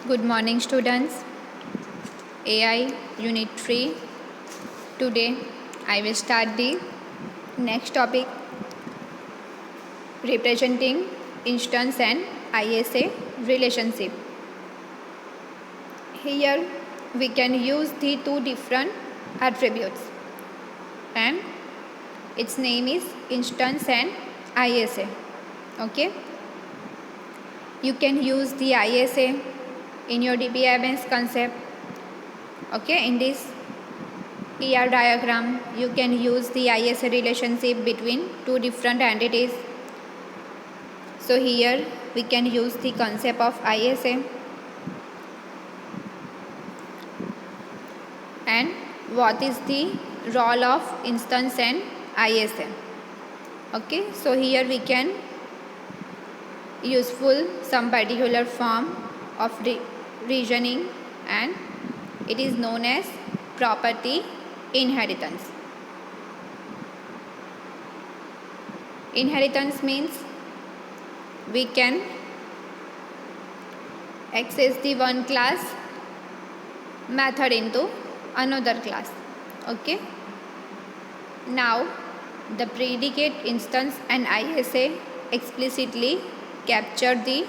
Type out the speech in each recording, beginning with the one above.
Good morning, students. AI Unit 3. Today, I will start the next topic, representing instance and ISA relationship. Here, we can use the two different attributes, and its name is instance and ISA. Okay, you can use the ISA in your DBMS concept. Okay, in this ER diagram, you can use the ISA relationship between two different entities. So here we can use the concept of ISA. And what is the role of instance and ISA? Okay, so here we can useful some particular form of reasoning, and it is known as property inheritance. Inheritance means we can access the one class method into another class. Okay, now the predicate instance and ISA explicitly capture the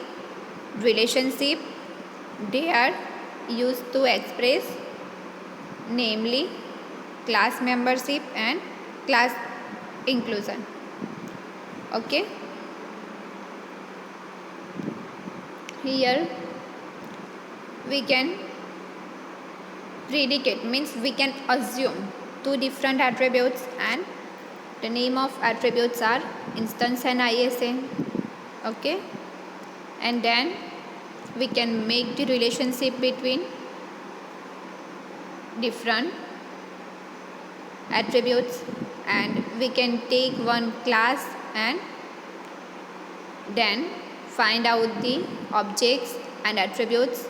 relationship they are used to express, namely class membership and class inclusion. Okay, here we can predicate means we can assume two different attributes, and the name of attributes are instance and ISA. Okay, and then we can make the relationship between different attributes, and we can take one class and then find out the objects and attributes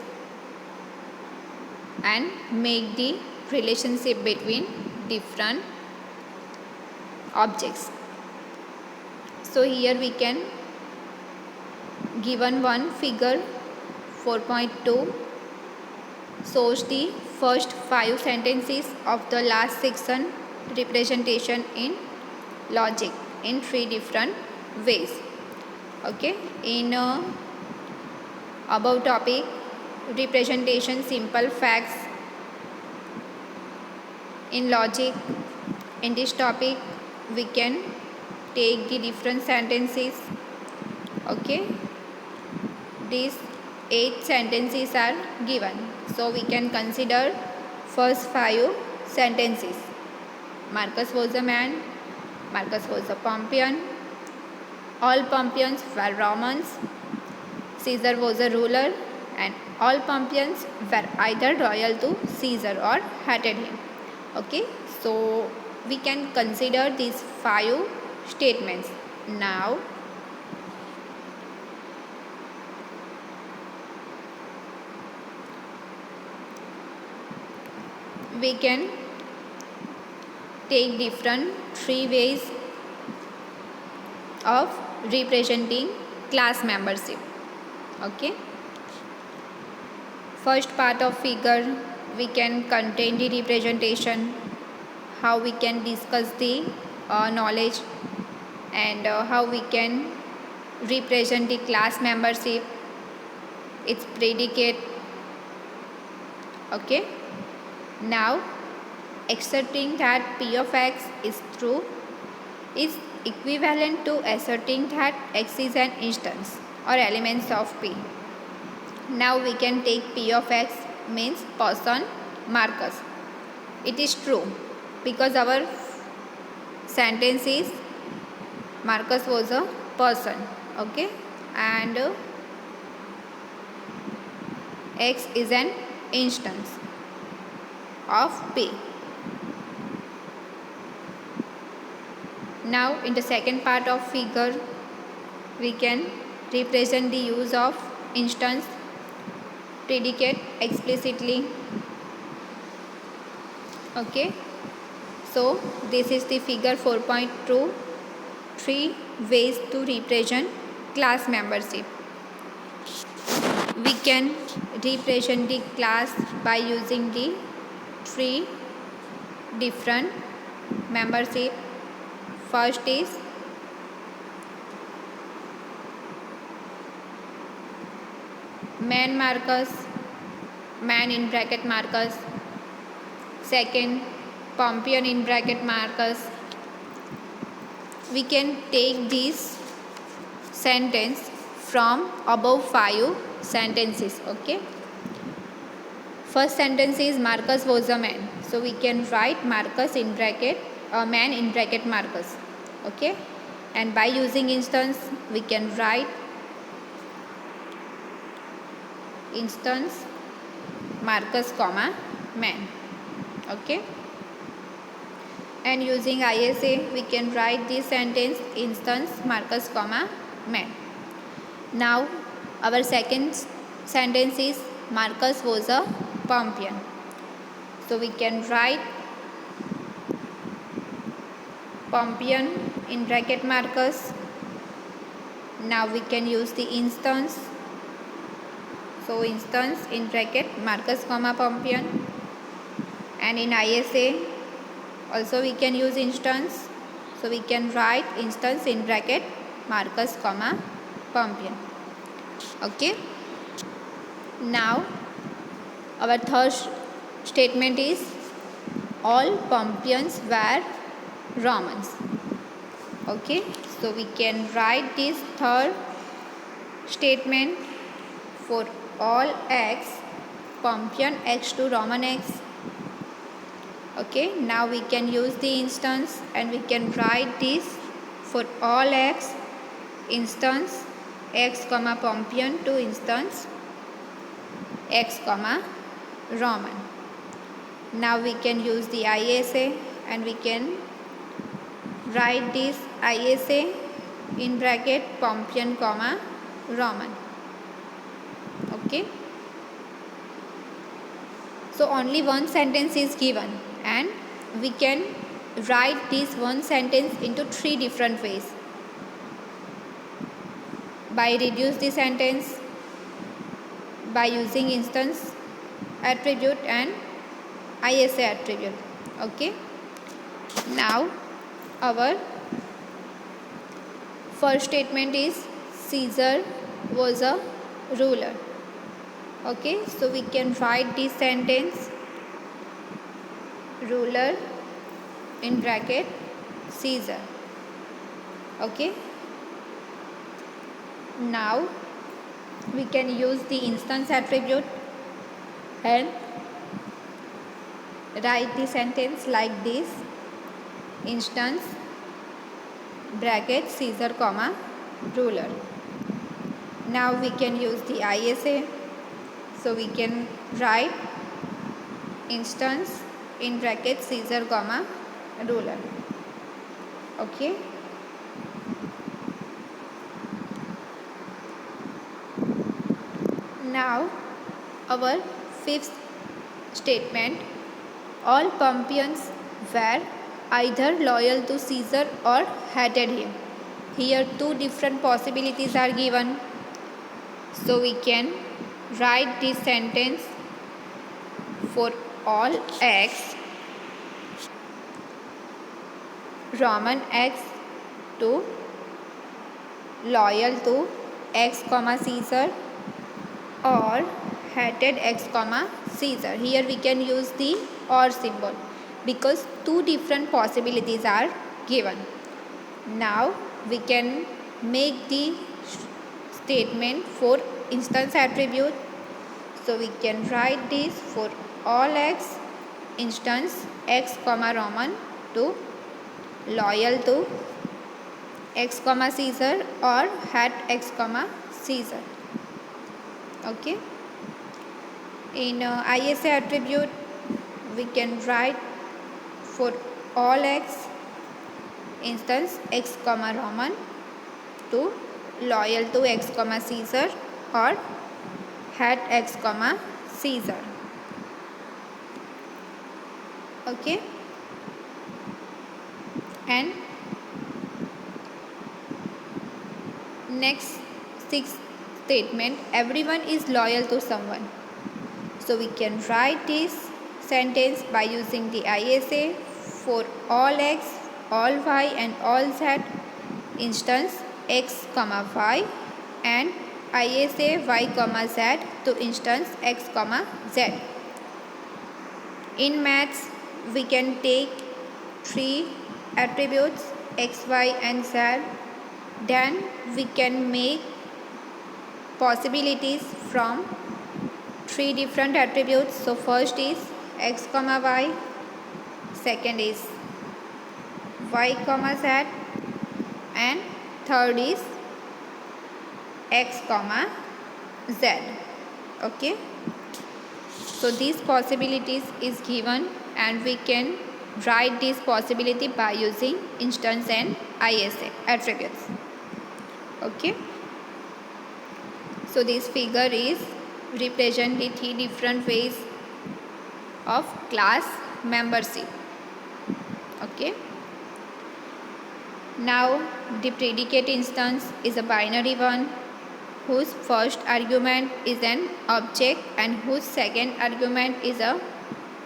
and make the relationship between different objects. So here we can given one figure 4.2 shows the first 5 sentences of the last section representation in logic in 3 different ways. Okay, in above topic representation simple facts in logic, in this topic we can take the different sentences. Okay, these 8 sentences are given, so we can consider first 5 sentences. Marcus was a man, Marcus was a Pompeian, all Pompeians were Romans, Caesar was a ruler, and all Pompeians were either loyal to Caesar or hated him. Okay, so we can consider these 5 statements. Now we can take different 3 ways of representing class membership. Okay, first part of figure we can contain the representation, how we can discuss the knowledge, and how we can represent the class membership, its predicate. Okay, now asserting that P of X is true is equivalent to asserting that X is an instance or elements of P. Now we can take P of X means person Marcus. It is true because our sentence is Marcus was a person. Okay, and X is an instance of P. Now in the second part of figure we can represent the use of instance predicate explicitly. Okay, so this is the figure 4.2, 3 ways to represent class membership. We can represent the class by using the three different membership. First is man Marcus, man in bracket Marcus. Second, Pompeian in bracket Marcus. We can take this sentence from above 5 sentences. Okay. First sentence is Marcus was a man. So we can write Marcus in bracket, man in bracket Marcus. Okay. And by using instance, we can write instance Marcus comma man. Okay. And using ISA, we can write this sentence instance Marcus comma man. Now our second sentence is Marcus was a Pompeian. So we can write Pompeian in bracket Marcus. Now we can use the instance. So instance in bracket Marcus comma Pompeian. And in ISA also we can use instance. So we can write instance in bracket Marcus comma Pompeian. Okay. Now our third statement is all Pompeians were Romans. Okay. So we can write this third statement for all X, Pompeian X to Roman X. Okay. Now we can use the instance and we can write this for all X, instance X comma Pompeian to instance X comma Roman. Now we can use the ISA and we can write this ISA in bracket Pompeian comma Roman. Okay. So only one sentence is given and we can write this one sentence into three different ways. By reduce the sentence, by using instance attribute and ISA attribute. Okay. Now our first statement is Caesar was a ruler. Okay. So we can write this sentence ruler in bracket Caesar. Okay. Now we can use the instance attribute and write the sentence like this instance bracket Caesar comma ruler. Now we can use the ISA. So we can write instance in bracket Caesar comma ruler. Okay. Now our fifth statement, all Pompeians were either loyal to Caesar or hated him. Here two different possibilities are given. So we can write this sentence for all X, Roman X to loyal to X comma Caesar or hated X comma Caesar. Here we can use the or symbol because two different possibilities are given. Now we can make the statement for instance attribute. So we can write this for all X, instance X comma Roman to loyal to X comma Caesar or hat X comma Caesar. Okay. In ISA attribute we can write for all X, instance X comma Roman to loyal to X comma Caesar or hat X comma Caesar. Okay. And next sixth statement, everyone is loyal to someone. So we can write this sentence by using the ISA for all x, all y and all z instance x comma y and ISA y comma z to instance x comma z. In maths we can take three attributes x, y and z. Then we can make possibilities from three different attributes. So first is x comma y, second is y comma z and third is x comma z. Okay, so these possibilities is given and we can write this possibility by using instance and ISA attributes. Okay, so this figure is represent the three different ways of class membership. Okay, now the predicate instance is a binary one whose first argument is an object and whose second argument is a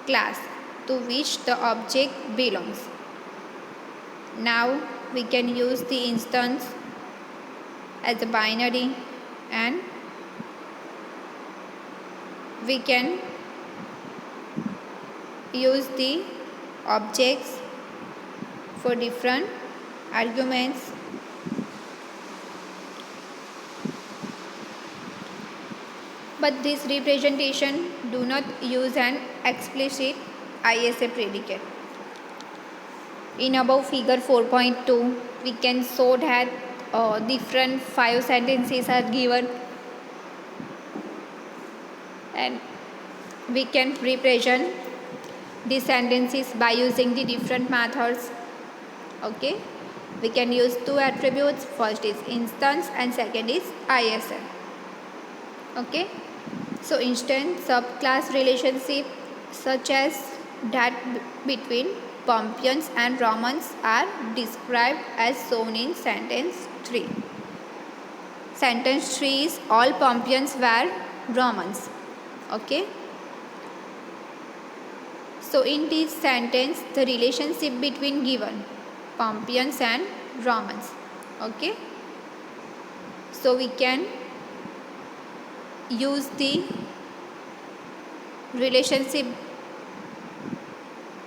class to which the object belongs. Now we can use the instance as a binary and we can use the objects for different arguments. But this representation do not use an explicit ISA predicate. In above figure 4.2, we can show that different 5 sentences are given and we can represent these sentences by using the different methods. Okay, we can use two attributes, first is instance and second is ISA. Okay, so instance subclass relationship such as that between Pompeians and Romans are described as shown in sentence 3. Sentence 3 is all Pompeians were Romans. Okay, so in this sentence the relationship between given Pompeians and Romans. Okay, so we can use the relationship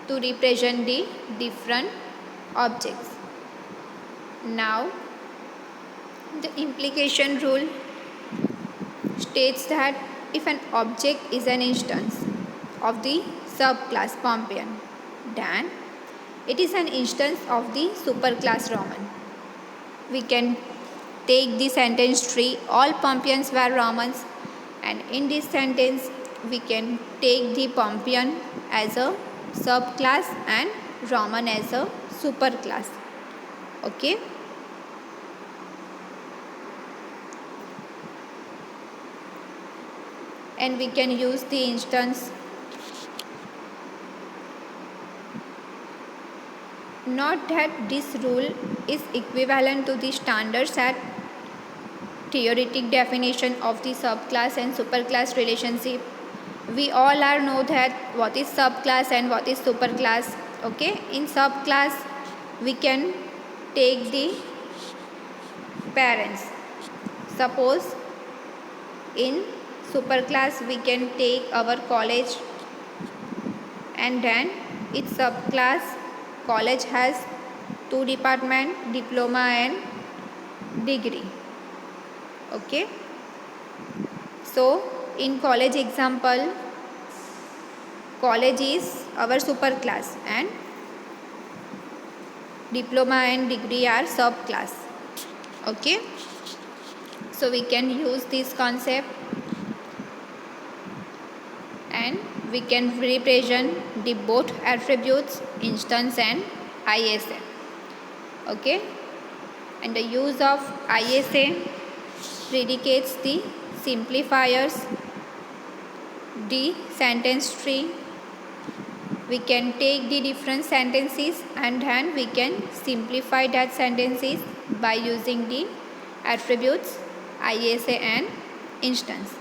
to represent the different objects. Now the implication rule states that if an object is an instance of the subclass Pompeian, then it is an instance of the superclass Roman. We can take the sentence 3, all Pompeians were Romans, and in this sentence we can take the Pompeian as a subclass and Roman as a superclass. Okay, and we can use the instance. Note that this rule is equivalent to the standard set theoretic definition of the subclass and superclass relationship. We all are know that what is subclass and what is superclass. Okay, in subclass we can take the parents. Suppose in superclass we can take our college, and then its subclass college has two departments, diploma and degree. Okay, so in college example, college is our superclass and diploma and degree are subclass. Okay, so we can use this concept and we can represent the both attributes instance and ISA. Okay, and the use of ISA predicates the simplifiers, the sentence tree. We can take the different sentences and then we can simplify that sentences by using the attributes ISA and instance.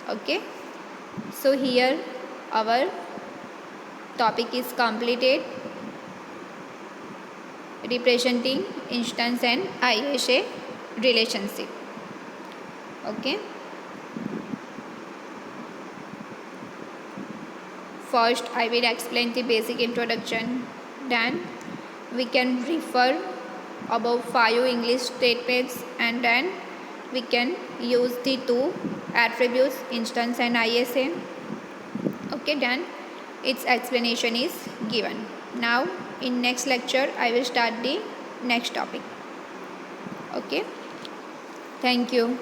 Okay, So here our topic is completed, representing instance and ISA relationship. Okay. First, I will explain the basic introduction. Then we can refer above 5 English statements, and then we can use the two attributes instance and ISA. Okay, then its explanation is given. Now in next lecture I will start the next topic. Okay, thank you.